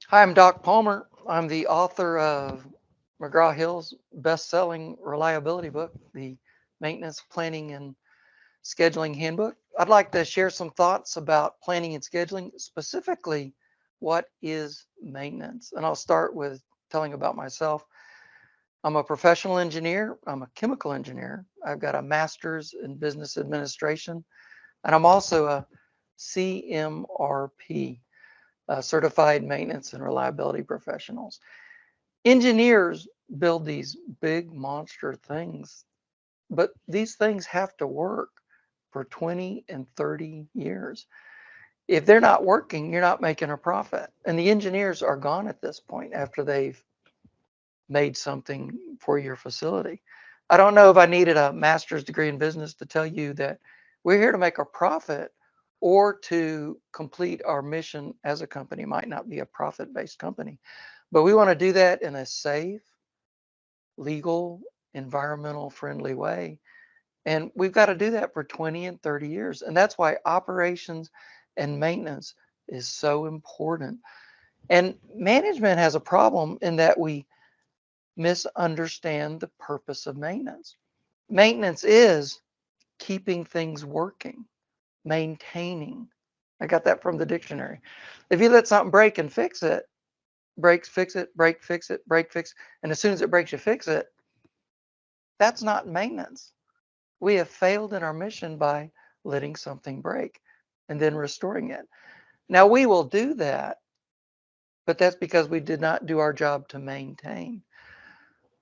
Hi, I'm Doc Palmer. I'm the author of McGraw-Hill's best-selling reliability book, the Maintenance Planning and Scheduling Handbook. I'd like to share some thoughts about planning and scheduling, specifically what is maintenance. And I'll start with telling about myself. I'm a professional engineer. I'm a chemical engineer. I've got a master's in business administration, and I'm also a CMRP, certified maintenance and reliability professionals. Engineers build these big monster things, but these things have to work for 20 and 30 years. If they're not working, you're not making a profit. And the engineers are gone at this point after they've made something for your facility. I don't know if I needed a master's degree in business to tell you that we're here to make a profit or to complete our mission as a company. It might not be a profit based company, but we want to do that in a safe, legal, environmental friendly way. And we've got to do that for 20 and 30 years. And that's why operations and maintenance is so important. And management has a problem in that we misunderstand the purpose of maintenance. Maintenance is keeping things working, maintaining. I got that from the dictionary. If you let something break and fix it, breaks, fix it, break, fix it, break, fix, and as soon as it breaks, you fix it, that's not maintenance. We have failed in our mission by letting something break and then restoring it. Now, we will do that, but that's because we did not do our job to maintain.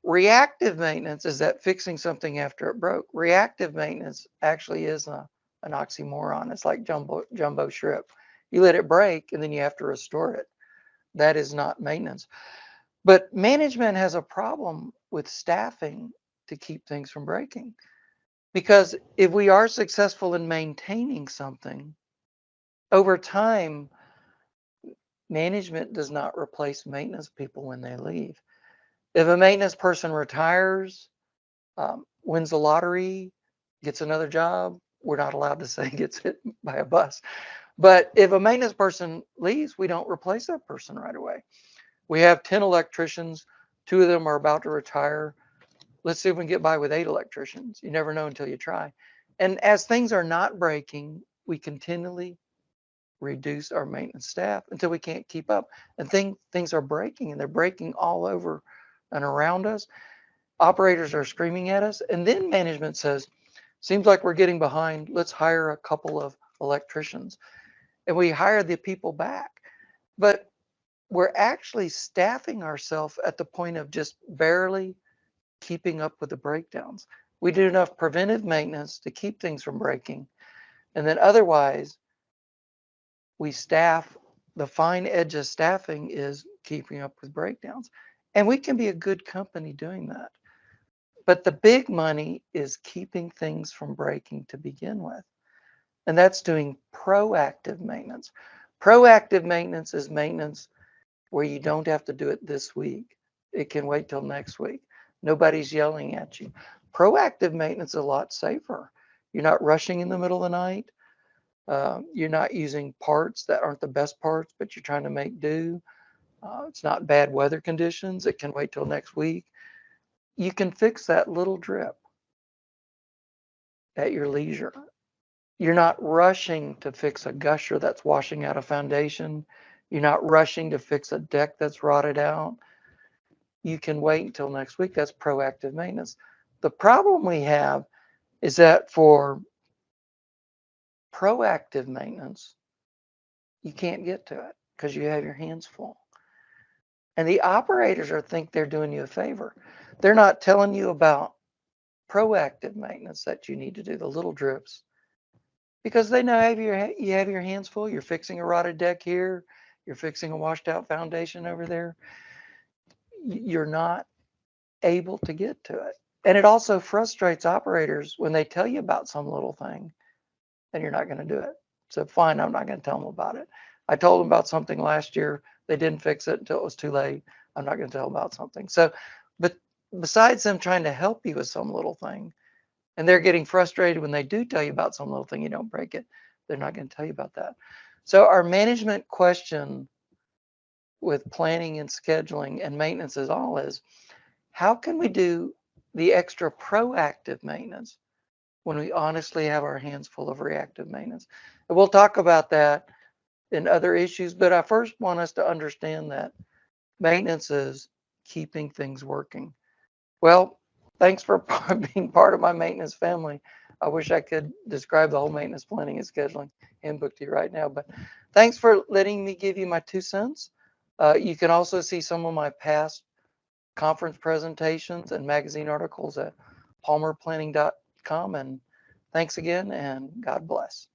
Reactive maintenance is that fixing something after it broke. Reactive maintenance actually is an oxymoron. It's like jumbo shrimp. You let it break and then you have to restore it. That is not maintenance. But management has a problem with staffing to keep things from breaking. Because if we are successful in maintaining something, over time, management does not replace maintenance people when they leave. If a maintenance person retires, wins the lottery, gets another job, we're not allowed to say gets hit by a bus. But if a maintenance person leaves, we don't replace that person right away. We have 10 electricians, two of them are about to retire. Let's see if we can get by with 8 electricians. You never know until you try. And as things are not breaking, we continually reduce our maintenance staff until we can't keep up. And things are breaking, and they're breaking all over and around us. Operators are screaming at us. And then management says, seems like we're getting behind. Let's hire a couple of electricians. And we hire the people back. But we're actually staffing ourselves at the point of just barely keeping up with the breakdowns. We do enough preventive maintenance to keep things from breaking. And then otherwise, we staff, the fine edge of staffing is keeping up with breakdowns. And we can be a good company doing that. But the big money is keeping things from breaking to begin with. And that's doing proactive maintenance. Proactive maintenance is maintenance where you don't have to do it this week. It can wait till next week. Nobody's yelling at you. Proactive maintenance is a lot safer. You're not rushing in the middle of the night. You're not using parts that aren't the best parts, but you're trying to make do. It's not bad weather conditions. It can wait till next week. You can fix that little drip at your leisure. You're not rushing to fix a gusher that's washing out a foundation. You're not rushing to fix a deck that's rotted out. You can wait until next week. That's proactive maintenance. The problem we have is that for proactive maintenance, you can't get to it because you have your hands full. And the operators are think they're doing you a favor. They're not telling you about proactive maintenance that you need to do, the little drips, because they know you have your hands full. You're fixing a rotted deck here. You're fixing a washed out foundation over there. You're not able to get to it. And it also frustrates operators when they tell you about some little thing and you're not going to do it. So fine, I'm not going to tell them about it. I told them about something last year. They didn't fix it until it was too late. I'm not going to tell them about something. So, but besides them trying to help you with some little thing, and they're getting frustrated when they do tell you about some little thing, you don't break it, they're not going to tell you about that. So our management question with planning and scheduling and maintenance is all is, how can we do the extra proactive maintenance when we honestly have our hands full of reactive maintenance? And we'll talk about that in other issues, but I first want us to understand that maintenance is keeping things working. Well, thanks for being part of my maintenance family. I wish I could describe the whole maintenance planning and scheduling handbook to you right now, but thanks for letting me give you my 2 cents. You can also see some of my past conference presentations and magazine articles at palmerplanning.com. And thanks again, and God bless.